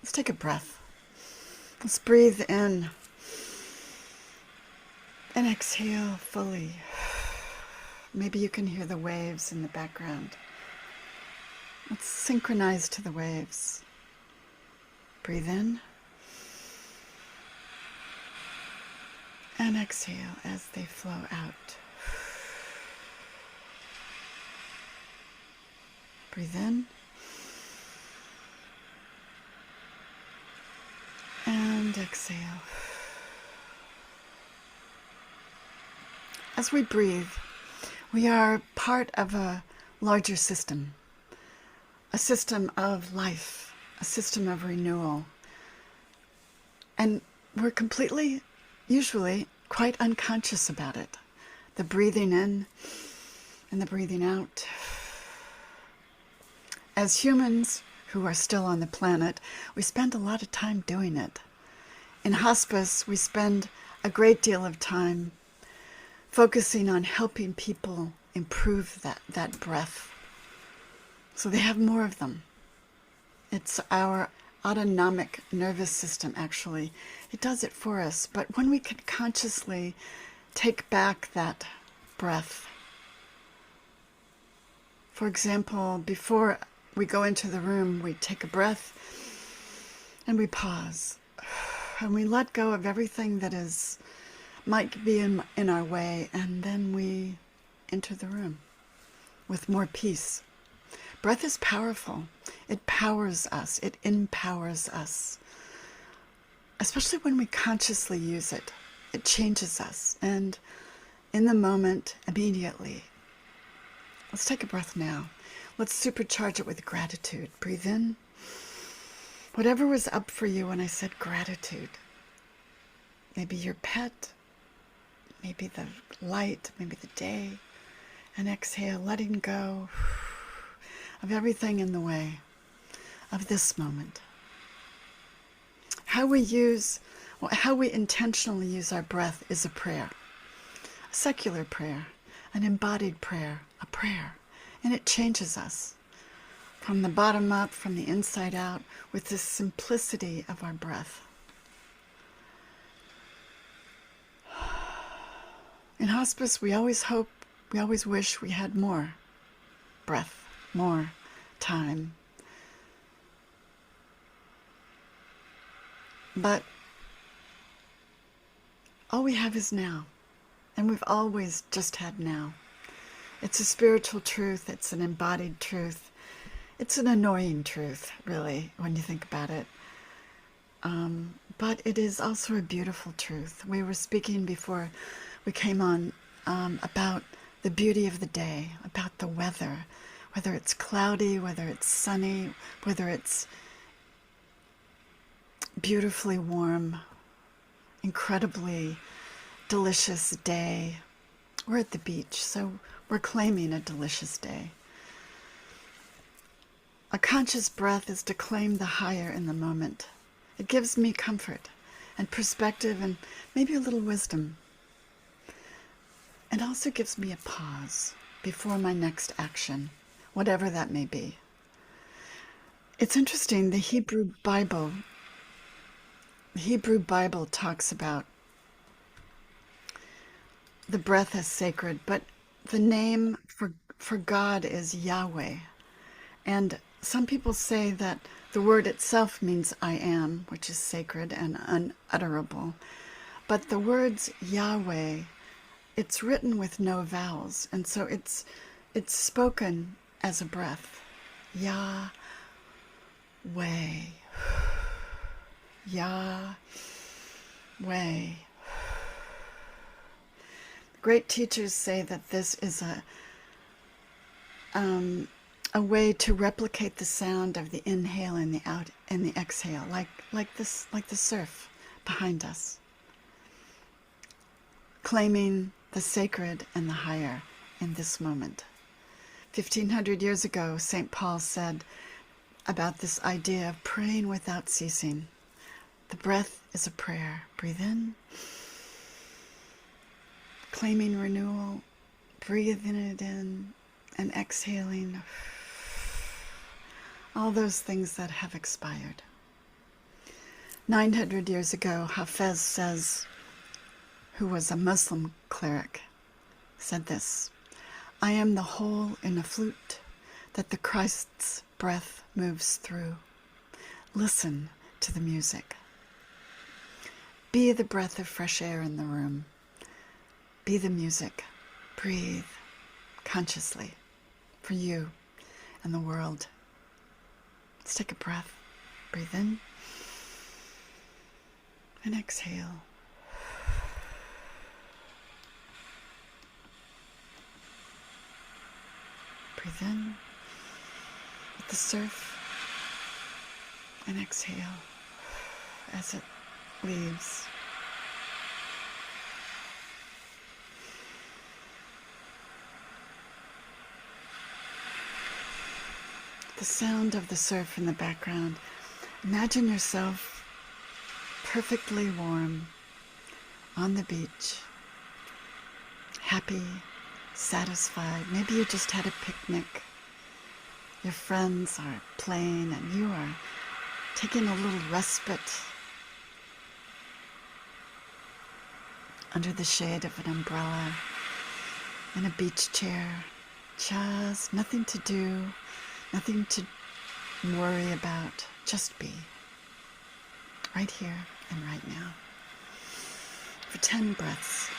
Let's take a breath. Let's breathe in and exhale fully. Maybe you can hear the waves in the background. Let's synchronize to the waves. Breathe in and exhale as they flow out. Breathe in and exhale. As we breathe, we are part of a larger system, a system of life, a system of renewal. And we're completely, usually, quite unconscious about it. The breathing in and the breathing out. As humans who are still on the planet, we spend a lot of time doing it. In hospice, we spend a great deal of time focusing on helping people improve that breath so they have more of them. It's our autonomic nervous system, actually. It does it for us. But when we can consciously take back that breath, for example, before we go into the room, we take a breath and we pause. And we let go of everything that might be in our way, and then we enter the room with more peace. Breath is powerful. It powers us. It empowers us. Especially when we consciously use it. It changes us. And in the moment, immediately. Let's take a breath now. Let's supercharge it with gratitude. Breathe in. Whatever was up for you when I said gratitude. Maybe your pet, maybe the light, maybe the day. And exhale, letting go of everything in the way of this moment. How we intentionally use our breath is a prayer. A secular prayer, an embodied prayer, a prayer. And it changes us from the bottom up, from the inside out, with the simplicity of our breath. In hospice, we always wish we had more breath, more time. But all we have is now, and we've always just had now. It's a spiritual truth, it's an embodied truth. It's an annoying truth, really, when you think about it. But it is also a beautiful truth. We were speaking before we came on about the beauty of the day, about the weather, whether it's cloudy, whether it's sunny, whether it's beautifully warm, incredibly delicious day. We're at the beach, so we're claiming a delicious day. A conscious breath is to claim the higher in the moment. It gives me comfort and perspective and maybe a little wisdom. It also gives me a pause before my next action, whatever that may be. It's interesting, the Hebrew Bible talks about the breath as sacred, but the name for God is Yahweh. And some people say that the word itself means I am, which is sacred and unutterable. But the words Yahweh, it's written with no vowels, and so it's spoken as a breath. Yahweh. Yahweh. Great teachers say that this is a way to replicate the sound of the inhale and the out and the exhale, like the surf behind us, claiming the sacred and the higher in this moment. 1,500 years ago, St. Paul said about this idea of praying without ceasing. The breath is a prayer. Breathe in, claiming renewal, breathing it in, and exhaling all those things that have expired. 900 years ago, Hafiz says, who was a Muslim cleric, said this: I am the hole in a flute that the Christ's breath moves through. Listen to the music. Be the breath of fresh air in the room. Be the music. Breathe consciously for you and the world. Let's take a breath. Breathe in and exhale. Breathe in with the surf and exhale as it leaves. The sound of the surf in the background. Imagine yourself perfectly warm on the beach, happy, satisfied. Maybe you just had a picnic. Your friends are playing and you are taking a little respite under the shade of an umbrella in a beach chair. Just nothing to do, nothing to worry about. Just be right here and right now for 10 breaths.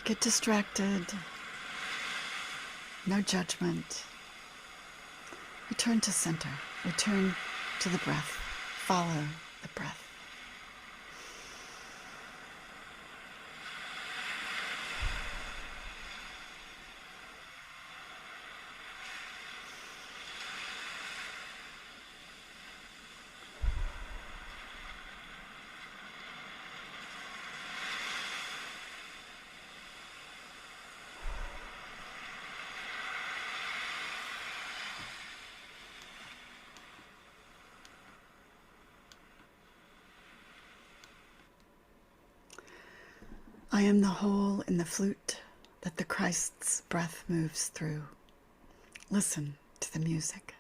Get distracted. No judgment. Return to center. Return to the breath. Follow the breath. I am the hole in the flute that the Christ's breath moves through. Listen to the music.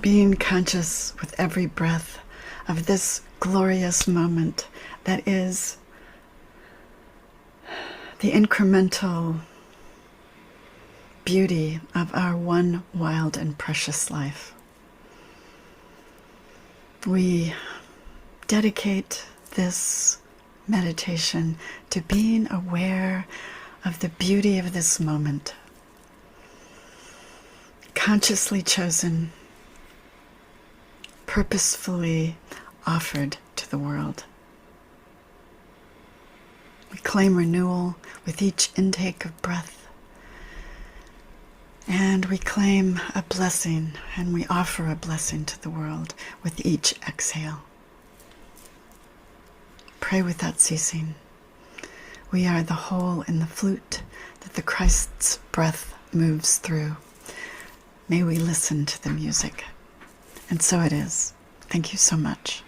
being conscious with every breath of this glorious moment that is the incremental beauty of our one wild and precious life. We dedicate this meditation to being aware of the beauty of this moment, consciously chosen, purposefully offered to the world. We claim renewal with each intake of breath, and we claim a blessing, and we offer a blessing to the world with each exhale. Pray without ceasing. We are the hole in the flute that the Christ's breath moves through. May we listen to the music. And so it is. Thank you so much.